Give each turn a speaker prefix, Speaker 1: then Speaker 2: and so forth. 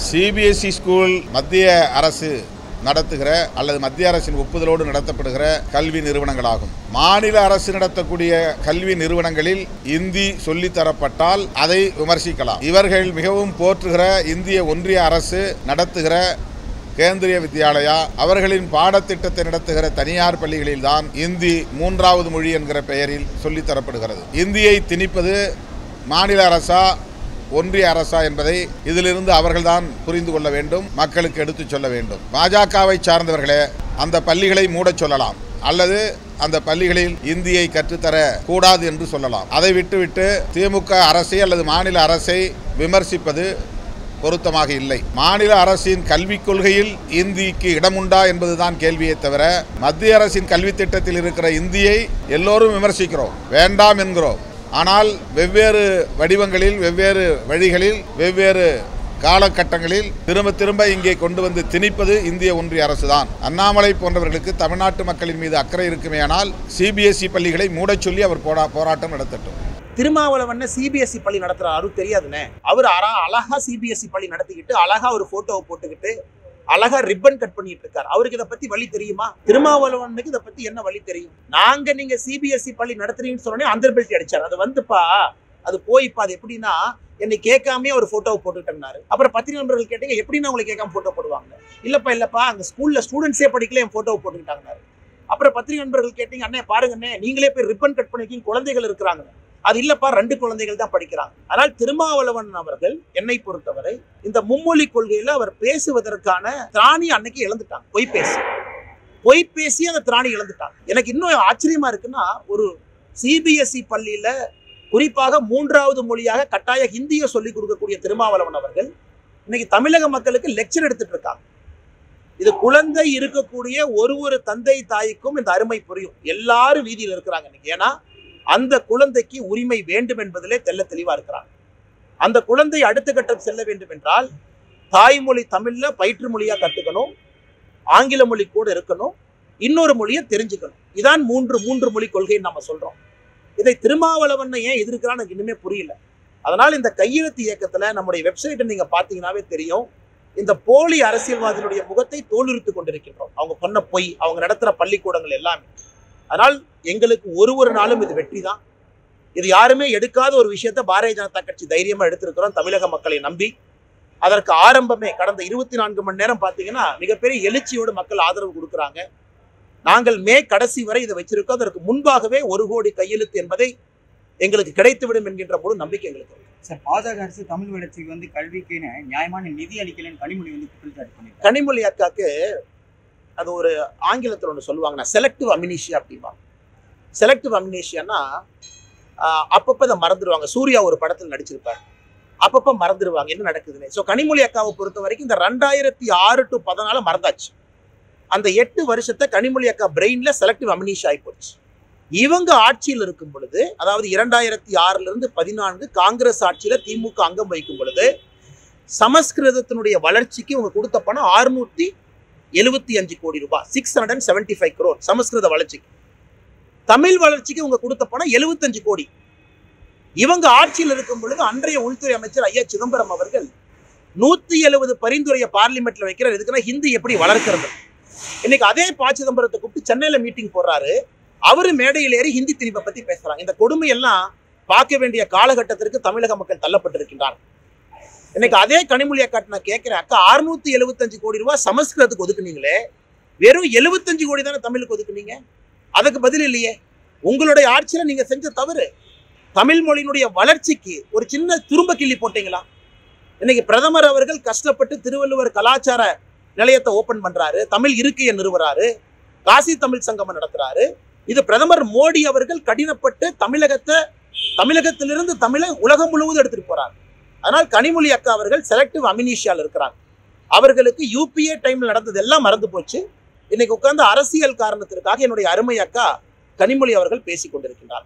Speaker 1: CBSE school மத்திய அரசு நடத்துகிற அல்லது மத்திய அரசின் ஒப்புதலோடு நடத்தப்படுகிற கல்வி நிறுவனங்களாகும். மாநில அரசு நடத்தக்கூடிய கல்வி நிறுவனங்களில் இந்தி சொல்லித்தரப்பட்டால் அதை விமர்சிக்கலாம். இவர்கள் மிகவும் போற்றுகிற இந்திய ஒன்றிய அரசு நடத்துகிற கேந்திரிய வித்யாலயா அவர்களின் பாடத்திட்டத்தை நடத்துகிற தனியார் பள்ளிகளில்தான் இந்தி மூன்றாவது மொழி என்கிற பெயரில் சொல்லித்தரப்படுகிறது. இந்தியை திணிப்பது மாநில அரசா ஒன்றிய அரசா என்பதை இதிலிருந்து அவர்கள்தான் புரிந்து கொள்ள வேண்டும், மக்களுக்கு எடுத்துச் சொல்ல வேண்டும். பாஜகவை சார்ந்தவர்களே அந்த பள்ளிகளை மூடச் சொல்லலாம் அல்லது அந்த பள்ளிகளில் இந்தியை கற்றுத்தர கூடாது என்று சொல்லலாம். அதை விட்டுவிட்டு திமுக அரசை அல்லது மாநில அரசை விமர்சிப்பது பொருத்தமாக இல்லை. மாநில அரசின் கல்விக் கொள்கையில் இந்திக்கு இடமுண்டா என்பதுதான் கேள்வியை தவிர மத்திய அரசின் கல்வி திட்டத்தில் இருக்கிற இந்தியை எல்லோரும் விமர்சிக்கிறோம், வேண்டாம் என்கிறோம். ஆனால் வெவ்வேறு வடிவங்களில் வெவ்வேறு வழிகளில் வெவ்வேறு காலகட்டங்களில் திரும்ப திரும்ப இங்கே கொண்டு வந்து திணிப்பது இந்திய ஒன்றிய அரசுதான். அண்ணாமலை போன்றவர்களுக்கு தமிழ்நாட்டு மக்களின் மீது அக்கறை இருக்குமேயானால் சிபிஎஸ்இ பள்ளிகளை மூடச் சொல்லி அவர் போராட்டம் நடத்தட்டும்.
Speaker 2: திருமாவளவன் சிபிஎஸ்இ பள்ளி நடத்துறாரு தெரியாதுன்னு அவர் அழகா சிபிஎஸ்இ பள்ளி நடத்திக்கிட்டு அழகா ஒரு போட்டோவை போட்டுக்கிட்டு அழகா ரிப்பன் கட் பண்ணிட்டு இருக்காரு. அவருக்கு இதை பத்தி வழி தெரியுமா? திருமாவளவனுக்கு இதை பத்தி என்ன வழி தெரியும்? நீங்க சிபிஎஸ்இ பள்ளி நடத்துறீங்கன்னு சொன்னே அந்த பெல்ட் அடிச்சாரு. அது வந்துப்பா அது போய்ப்பா. அது எப்படின்னா என்னை கேட்காமே ஒரு போட்டோவை போட்டுக்கிட்டாரு. அப்புறம் பத்திரிகை நண்பர்கள் கேட்டீங்க எப்படின்னா உங்களை கேட்காம போட்டோ போடுவாங்க. இல்லப்பா அங்க ஸ்கூல்ல ஸ்டூடெண்ட்ஸே படிக்கல என் போட்டோவை போட்டுக்கிட்டாங்க. அப்புறம் பத்திரிகை நண்பர்கள் கேட்டீங்க அண்ணே பாருங்க அண்ணே நீங்களே போய் ரிப்பன் கட் பண்ணிருக்கீங்க, குழந்தைகள் இருக்கிறாங்க. அது இல்லப்பா 2 குழந்தைகள் தான் படிக்கிறாங்க. ஆனால் திருமாவளவன் அவர்கள் என்னை பொறுத்தவரை இந்த மும்மொழி கொள்கையில அவர் பேசுவதற்கான திராணி அன்னைக்கு இழந்துட்டாங்க. பொய் பேசி அந்த திராணி இழந்துட்டாங்க. எனக்கு இன்னும் ஆச்சரியமா இருக்குன்னா ஒரு சிபிஎஸ்இ பள்ளியில குறிப்பாக 3வது மொழியாக கட்டாய ஹிந்தியை சொல்லிக் கொடுக்கக்கூடிய திருமாவளவன் அவர்கள் இன்னைக்கு தமிழக மக்களுக்கு லெக்சர் எடுத்துட்டு இருக்காங்க. இது குழந்தை இருக்கக்கூடிய ஒரு தந்தை தாய்க்கும் இந்த அருமை புரியும். எல்லாரும் வீதியில் இருக்கிறாங்க இன்னைக்கு. ஏன்னா அந்த குழந்தைக்கு உரிமை வேண்டும் என்பதிலே தெல்ல தெளிவா இருக்கிறாங்க. அந்த குழந்தை அடுத்த கட்டம் செல்ல வேண்டும் என்றால் தாய்மொழி தமிழ்ல பயிற்று மொழியா கத்துக்கணும், ஆங்கில மொழி கூட இருக்கணும், இன்னொரு மொழியை தெரிஞ்சுக்கணும். இதான் மூன்று மொழி கொள்கைன்னு நம்ம சொல்றோம். இதை திருமாவளவன் ஏன் எதிர்க்கிறான்னு எனக்கு இன்னுமே புரியல. அதனால் இந்த கையெழுத்து இயக்கத்துல நம்முடைய வெப்சைட்டை நீங்க பாத்தீங்கன்னாவே தெரியும், இந்த போலி அரசியல்வாதிகளுடைய முகத்தை தோலுரித்து கொண்டிருக்கின்றோம். அவங்க சொன்ன பொய், அவங்க நடத்துற பள்ளிக்கூடங்கள் எல்லாமே. அதனால் எங்களுக்கு ஒரு நாளும் இது வெற்றி தான். இது யாருமே எடுக்காத ஒரு விஷயத்தை பாரதிய ஜனதா கட்சி தைரியமா எடுத்திருக்கிறோம் தமிழக மக்களை நம்பி. அதற்கு ஆரம்பமே கடந்த 24 மணி நேரம் பார்த்தீங்கன்னா மிகப்பெரிய எழுச்சியோடு மக்கள் ஆதரவு கொடுக்குறாங்க. நாங்கள் கடைசி வரை இதை வச்சிருக்கோம். அதற்கு முன்பாகவே 1 கோடி கையெழுத்து என்பதை எங்களுக்கு கிடைத்துவிடும் என்கின்ற போது நம்பிக்கை எங்களுக்கு
Speaker 3: சார். பாஜக அரசு தமிழ் வளர்ச்சிக்கு கல்விக்கு நியாயமான நிதி அளிக்கலன்னு கனிமொழி குற்றச்சாட்டு பண்ணிருக்காங்க.
Speaker 2: கனிமொழி அக்காக்கு அது ஒரு ஆங்கிலத்தில் ஒன்று சொல்லுவாங்கன்னா செலக்டிவ் அம்னீஷியா அப்படிம்பாங்க. செலக்டிவ் அம்னீஷியானா அப்பப்போ அதை மறந்துடுவாங்க. சூர்யா ஒரு படத்தில் நடிச்சிருப்பார், அப்பப்போ மறந்துடுவாங்க என்ன நடக்குதுன்னு. ஸோ கனிமொழி அக்காவை பொறுத்த வரைக்கும் இந்த 2006 to 2014 மறந்தாச்சு. அந்த 8 வருஷத்தை கனிமொழி அக்கா பிரெயின்ல செலக்டிவ் அம்னீஷியா ஆகி போச்சு. இவங்க ஆட்சியில் இருக்கும் பொழுது, அதாவது 2006 to 2014 காங்கிரஸ் ஆட்சியில திமுக அங்கம் வைக்கும் பொழுது சமஸ்கிருதத்தினுடைய வளர்ச்சிக்கு இவங்க கொடுத்த பணம் 675 கோடி ரூபாய், 675 crore சமஸ்கிருத வளர்ச்சிக்கு. தமிழ் வளர்ச்சிக்கு இவங்க கொடுத்த பணம் 75 கோடி. இவங்க ஆட்சியில் இருக்கும் பொழுது அன்றைய உள்துறை அமைச்சர் ஐயா சிதம்பரம் அவர்கள் 170 பரிந்துரையை பார்லிமெண்ட்ல வைக்கிறார். இதுக்குன்னா ஹிந்தி எப்படி வளர்க்கிறது. இன்னைக்கு அதே ப. சிதம்பரத்தை கூப்பிட்டு சென்னையில மீட்டிங் போடுறாரு. அவரு மேடையில் ஏறி ஹிந்தி திணிப்பை பத்தி பேசுறாங்க. இந்த கொடுமையெல்லாம் பார்க்க வேண்டிய காலகட்டத்திற்கு தமிழக மக்கள் தள்ளப்பட்டிருக்கின்றார். இன்னைக்கு அதே கனிமொழி அக்கா நான் கேட்கிறேன், அக்கா 675 கோடி ரூபாய் சமஸ்கிருதத்துக்கு ஒதுக்குனீங்களே, வெறும் 75 கோடி தானே தமிழுக்கு ஒதுக்குனீங்க. அதுக்கு பதில் இல்லையே. உங்களுடைய ஆட்சியில நீங்க செஞ்ச தவறு. தமிழ் மொழியினுடைய வளர்ச்சிக்கு ஒரு சின்ன துரும்ப கிள்ளி போட்டீங்களா? இன்னைக்கு பிரதமர் அவர்கள் கஷ்டப்பட்டு திருவள்ளுவர் கலாச்சார நிலையத்தை ஓபன் பண்றாரு, தமிழ் இருக்கையை நிறுவுறாரு, காசி தமிழ் சங்கமம் நடத்துறாரு. இது பிரதமர் மோடி அவர்கள் கடினப்பட்டு தமிழகத்திலிருந்து தமிழை உலகம் முழுவதும் எடுத்துட்டு போறாரு. அதனால் கனிமொழி அக்கா அவர்கள் செலக்டிவ் அம்னீஷியால இருக்கிறாங்க. அவர்களுக்கு யூபிஏ டைம்ல நடந்தது எல்லாம் மறந்து போச்சு. இன்னைக்கு உட்கார்ந்து அரசியல் காரணத்திற்காக என்னுடைய அருமை அக்கா கனிமொழி அவர்கள் பேசிக் கொண்டிருக்கின்றார்.